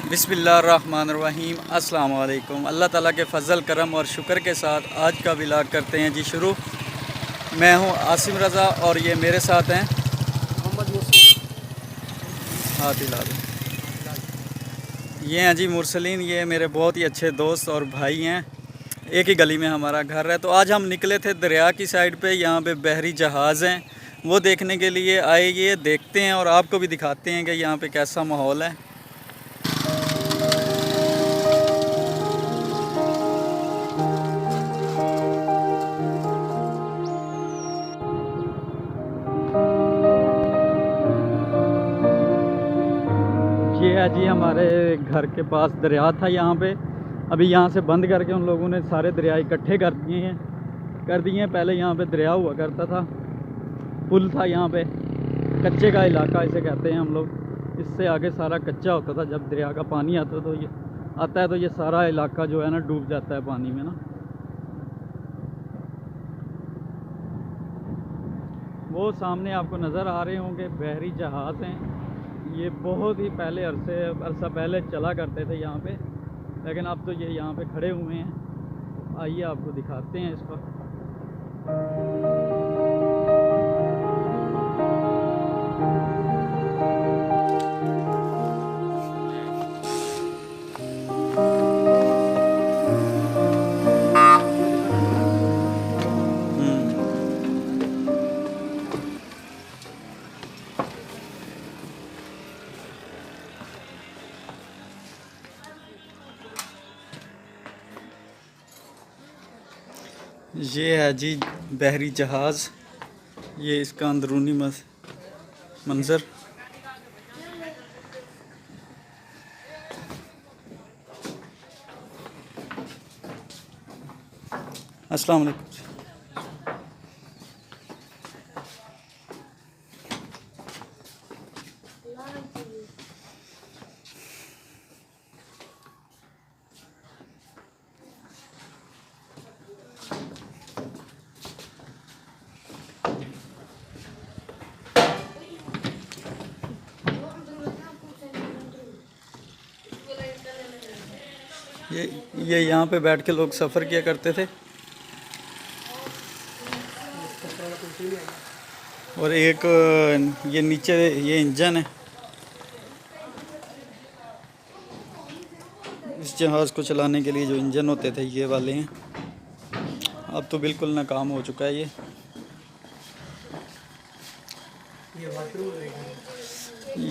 बिस्मिल्लाहिर्रहमानिर्रहीम अस्सलाम वालेकुम। अल्लाह ताला के फ़ज़ल करम और शुक्र के साथ आज का व्लॉग करते हैं जी शुरू। मैं हूं आसिम रज़ा और ये मेरे साथ हैं मोहम्मद मुर्सलीन। हाथ हिला दो। ये हैं जी मुरसलीन, ये मेरे बहुत ही अच्छे दोस्त और भाई हैं। एक ही गली में हमारा घर है। तो आज हम निकले थे दरिया की साइड पे, यहाँ पे बहरी जहाज़ हैं, वो देखने के लिए आए। ये देखते हैं और आपको भी दिखाते हैं कि यहाँ पे कैसा माहौल है। ये है जी हमारे घर के पास दरिया था यहाँ पे। अभी यहाँ से बंद करके उन लोगों ने सारे दरिया इकट्ठे कर दिए हैं। पहले यहाँ पे दरिया हुआ करता था, पुल था यहाँ पे, कच्चे का इलाका इसे कहते हैं हम लोग। इससे आगे सारा कच्चा होता था। जब दरिया का पानी आता है तो ये सारा इलाका जो है ना डूब जाता है पानी में ना। वो सामने आपको नज़र आ रहे होंगे बहरी जहाज़ हैं। ये बहुत ही पहले अरसा पहले चला करते थे यहाँ पे, लेकिन अब तो ये यहाँ पे खड़े हुए हैं। आइए आपको दिखाते हैं इसको। ये है जी बहरी जहाज़, ये इसका अंदरूनी मंज़र। अस्सलाम वालेकुम। ये यहाँ पे बैठ के लोग सफ़र किया करते थे। और एक ये नीचे ये इंजन है। इस जहाज़ को चलाने के लिए जो इंजन होते थे ये वाले हैं। अब तो बिल्कुल नाकाम हो चुका है ये।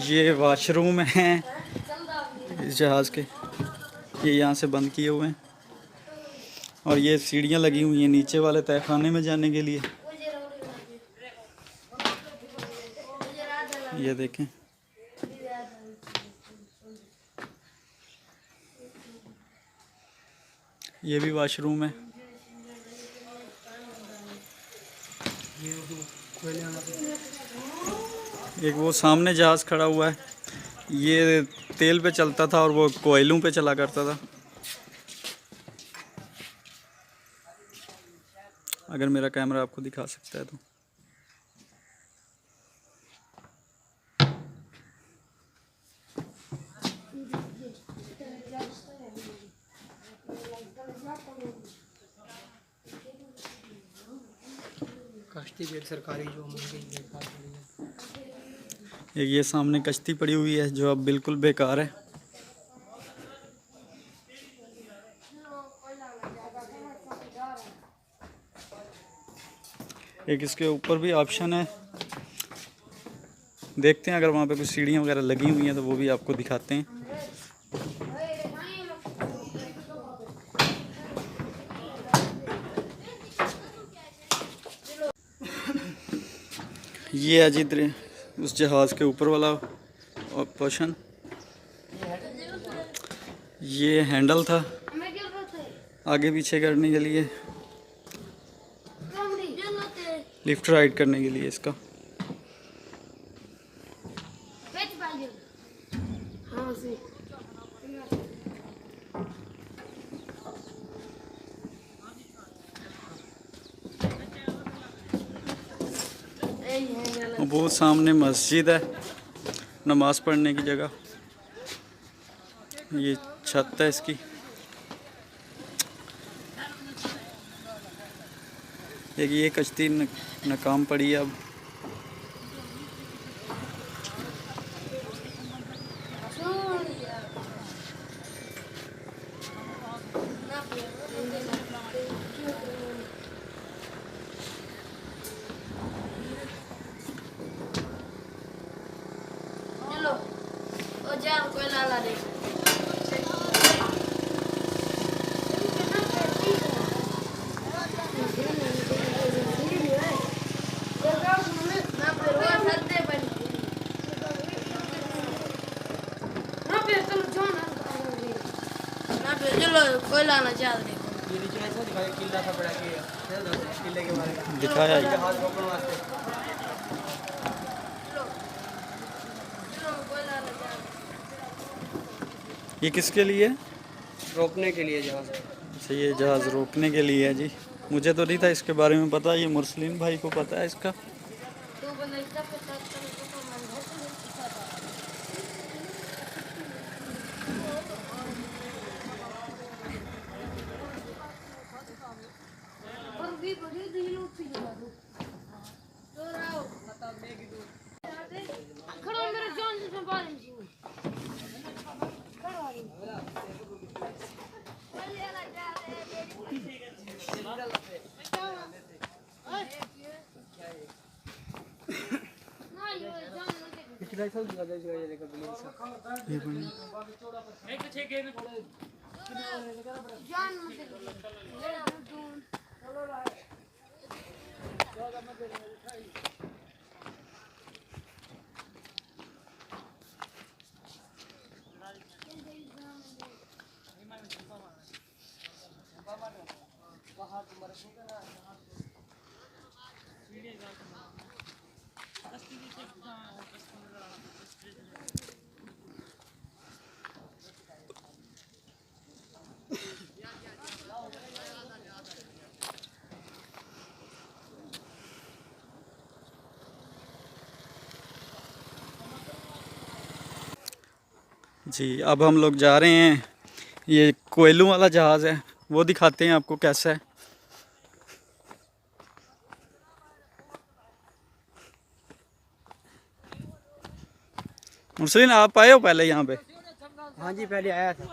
ये वाशरूम है इस जहाज़ के, ये यहाँ से बंद किए हुए हैं। और ये सीढ़ियाँ लगी हुई हैं नीचे वाले तहखाने में जाने के लिए। ये देखें, ये भी वाशरूम है। एक वो सामने जहाज़ खड़ा हुआ है, ये तेल पे चलता था और वो कोयलों पे चला करता था। अगर मेरा कैमरा आपको दिखा सकता है तो। कश्ती भी सरकारी जो एक ये सामने कश्ती पड़ी हुई है जो अब बिल्कुल बेकार है। एक इसके ऊपर भी ऑप्शन है, देखते हैं अगर वहाँ पे कुछ सीढ़ियाँ वगैरह लगी हुई हैं तो वो भी आपको दिखाते हैं। ये है जी उस जहाज़ के ऊपर वाला पोर्शन। ये हैंडल था आगे पीछे करने के लिए, लिफ्ट राइड करने के लिए इसका। वो सामने मस्जिद है, नमाज़ पढ़ने की जगह। ये छत है इसकी। देखिए ये कश्ती नाकाम पड़ी है अब। चलो कोई लाना चाह रहे ये नीचे ऐसा दिखाया किला था बड़ा किले के बारे में दिखाया ही। जहाज रोकने वास्ते। ये किसके लिए है? रोकने के लिए जहाज। अच्छा ये जहाज़ रोकने के लिए है जी। मुझे तो नहीं था इसके बारे में पता, ये मुरसलीन भाई को पता है इसका। किला ऐसा दिखा दे ये देखो बिल्डिंग सा। ये बनी। जी अब हम लोग जा रहे हैं, ये कोयलों वाला जहाज़ है, वो दिखाते हैं आपको कैसा है। मुरसलीन आप आए हो पहले यहाँ पे? हाँ जी पहले आया था।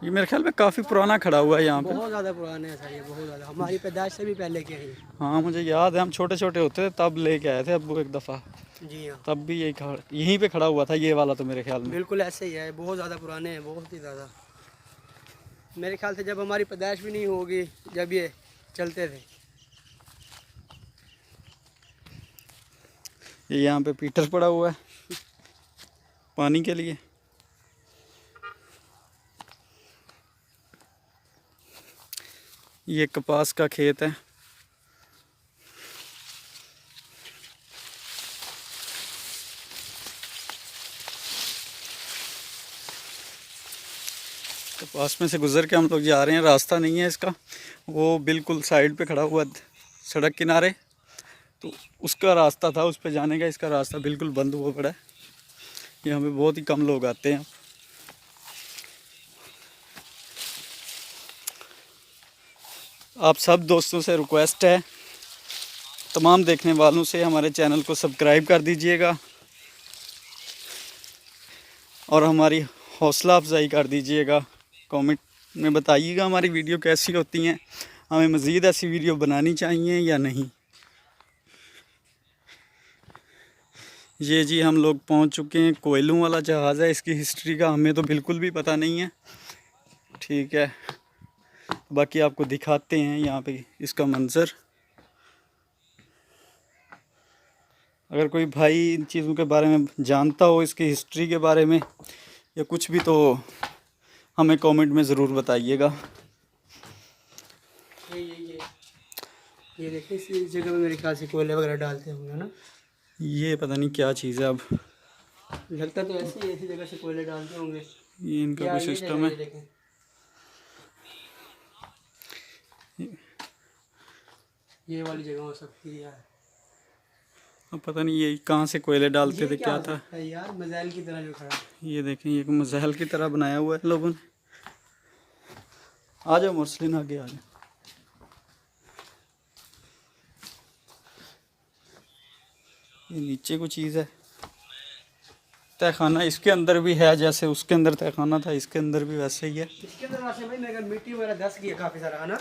ये मेरे ख्याल में काफ़ी पुराना खड़ा हुआ है यहाँ पे। बहुत ज़्यादा पुराने हैं सर ये, बहुत ज़्यादा हमारी पैदाइश से भी पहले के हैं। हाँ मुझे याद है, हम छोटे छोटे होते थे तब लेके आए थे अब्बू एक दफ़ा। जी हाँ तब भी यहीं पे खड़ा हुआ था ये वाला तो मेरे ख्याल में। बिल्कुल ऐसे ही है, बहुत ज़्यादा पुराने हैं, बहुत ही ज़्यादा। मेरे ख्याल से जब हमारी पैदाइश भी नहीं होगी जब ये चलते थे। ये यहाँ पे पीटर पड़ा हुआ है पानी के लिए। ये कपास का खेत है। कपास में से गुजर के हम लोग जा रहे हैं, रास्ता नहीं है इसका, वो बिल्कुल साइड पे खड़ा हुआ सड़क किनारे, तो उसका रास्ता था उस पे जाने का। इसका रास्ता बिल्कुल बंद हुआ पड़ा है। यहाँ पे बहुत ही कम लोग आते हैं। आप सब दोस्तों से रिक्वेस्ट है, तमाम देखने वालों से, हमारे चैनल को सब्सक्राइब कर दीजिएगा और हमारी हौसला अफजाई कर दीजिएगा। कमेंट में बताइएगा हमारी वीडियो कैसी होती हैं, हमें मज़ीद ऐसी वीडियो बनानी चाहिए या नहीं। ये जी हम लोग पहुंच चुके हैं, कोयलों वाला जहाज़ है। इसकी हिस्ट्री का हमें तो बिल्कुल भी पता नहीं है, ठीक है। बाकी आपको दिखाते हैं यहाँ पे इसका मंज़र। अगर कोई भाई इन चीज़ों के बारे में जानता हो, इसकी हिस्ट्री के बारे में या कुछ भी, तो हमें कमेंट में ज़रूर बताइएगा। ये देखिए इस जगह में मेरे ख्याल से कोयले वगैरह डालते होंगे ना। ये पता नहीं क्या चीज़ है, अब लगता तो ऐसी ऐसी जगह से कोयले डालते होंगे। ये इनका कोई सिस्टम है। ये वाली जगह हो सकती है। अब पता नहीं ये कहाँ से कोयले डालते थे, क्या था यार, मिसाइल की तरह जो खड़ा है। ये देखें, ये महल की तरह बनाया हुआ है लोगों ने। आ जाओ मुरसलिन, आगे आ जाओ। ये नीचे को चीज़ है, तहखाना इसके अंदर भी है, जैसे उसके अंदर तहखाना था इसके अंदर भी वैसे ही है। इसके अंदर वैसे भाई मेरे मिट्टी वगैरह धस गई है काफ़ी सारा, है ना?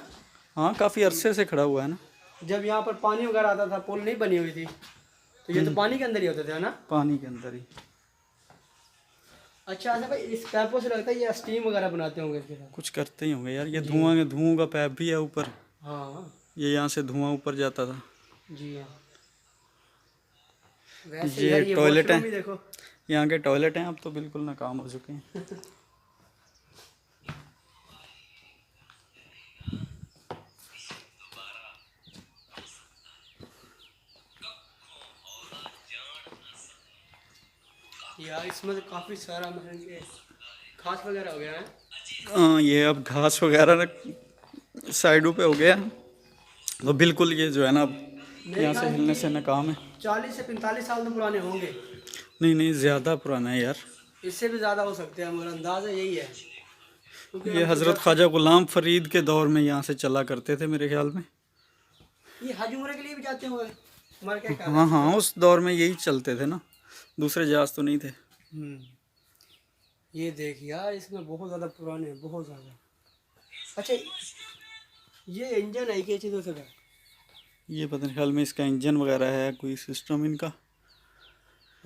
हाँ, काफ़ी अरसे से खड़ा हुआ है ना। जब यहाँ पर पानी वगैरह आता था, पुल नहीं बनी हुई थी, तो ये तो पानी के अंदर ही होते थे, है ना? पानी के अंदर ही। अच्छा भाई, इस पैपों से लगता है ये स्टीम वगैरह बनाते होंगे इसके साथ। कुछ करते ही होंगे यार। ये धुआं का पैप भी है ऊपर। हाँ, ये यहाँ से धुआं ऊपर जाता था। जी हाँ। वैसे ये यार टॉयलेट वॉशरूम भी है, देखो। यहाँ के टॉयलेट हैं, अब तो बिल्कुल नाकाम हो चुके हैं। यार इसमें तो काफ़ी सारा मतलब ये घास वगैरह हो गया है। हाँ, ये अब घास वगैरह साइडों पे हो गया, तो बिल्कुल ये जो है ना, अब यहाँ से हिलने से नाकाम है। 40 से 45 साल तो पुराने होंगे। नहीं नहीं, ज़्यादा पुराना है यार। इससे भी ज़्यादा हो सकते हैं, मेरा अंदाज़ा यही है। क्योंकि ये हज़रत ख्वाजा गुलाम फरीद के दौर में यहाँ से चला करते थे मेरे ख्याल में। ये हज उम्र के लिए भी जाते हुए हमारे क्या ख्याल है? हाँ हाँ, उस दौर में यही चलते थे ना, दूसरे जहाज तो नहीं थे। ये देख यार, इसमें बहुत ज़्यादा पुराने हैं, बहुत ज़्यादा। अच्छा, ये इंजन है क्या चीज़ों से का? ये पता नहीं, ख्याल में इसका इंजन वगैरह है, कोई सिस्टम इनका।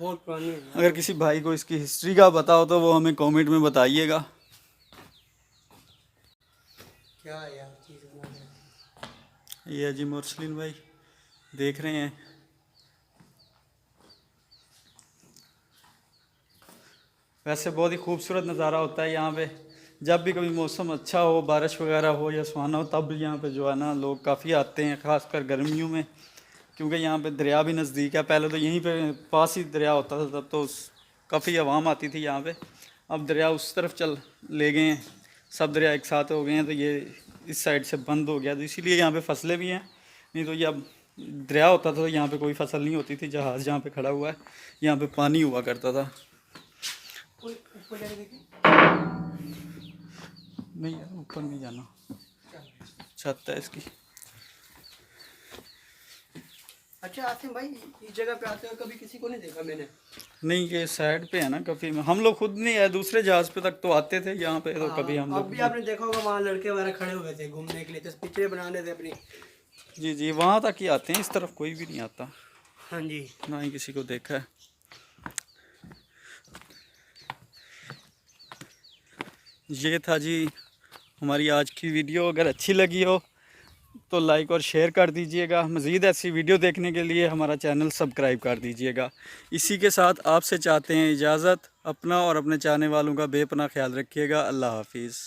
बहुत पुरानी है। अगर किसी भाई को इसकी हिस्ट्री का पता हो तो वो हमें कमेंट में बताइएगा। क्या यार चीज़ बना रहे हैं। ये जी मुरसलिन भाई देख रहे हैं। वैसे बहुत ही खूबसूरत नज़ारा होता है यहाँ पे। जब भी कभी मौसम अच्छा हो, बारिश वगैरह हो या सुहाना हो, तब यहाँ पे जो है ना लोग काफ़ी आते हैं, ख़ासकर गर्मियों में, क्योंकि यहाँ पे दरिया भी नज़दीक है। पहले तो यहीं पे पास ही दरिया होता था, तब तो काफ़ी आवाम आती थी यहाँ पे। अब दरिया उस तरफ चल ले गए हैं, सब दरिया एक साथ हो गए हैं, तो ये इस साइड से बंद हो गया, तो इसीलिए यहाँ पे फसलें भी हैं। नहीं तो ये अब दरिया होता था तो यहाँ पे कोई फसल नहीं होती थी। जहाज़ जहाँ पे खड़ा हुआ है, यहाँ पे पानी हुआ करता था। ऊपर जाके देखिए। नहीं यार, ऊपर नहीं जाना, छत है इसकी। अच्छा आसिम भाई, इस जगह पे आते हो कभी किसी को नहीं देखा मैंने? नहीं, ये साइड पे है ना, कभी हम लोग खुद नहीं आए, दूसरे जहाज़ पे तक तो आते थे, यहाँ पे तो कभी हम अब लोग। भी आपने देखा होगा वहाँ लड़के वगैरह खड़े हुए थे घूमने के लिए, तो पिक्चरें बनाने थे अपनी। जी जी, वहाँ तक ही आते हैं, इस तरफ कोई भी नहीं आता, हाँ जी। ना ही किसी को देखा है। ये था जी हमारी आज की वीडियो। अगर अच्छी लगी हो तो लाइक और शेयर कर दीजिएगा। मज़ीद ऐसी वीडियो देखने के लिए हमारा चैनल सब्सक्राइब कर दीजिएगा। इसी के साथ आपसे चाहते हैं इजाज़त। अपना और अपने चाहने वालों का बेपनाह ख्याल रखिएगा। अल्लाह हाफिज़।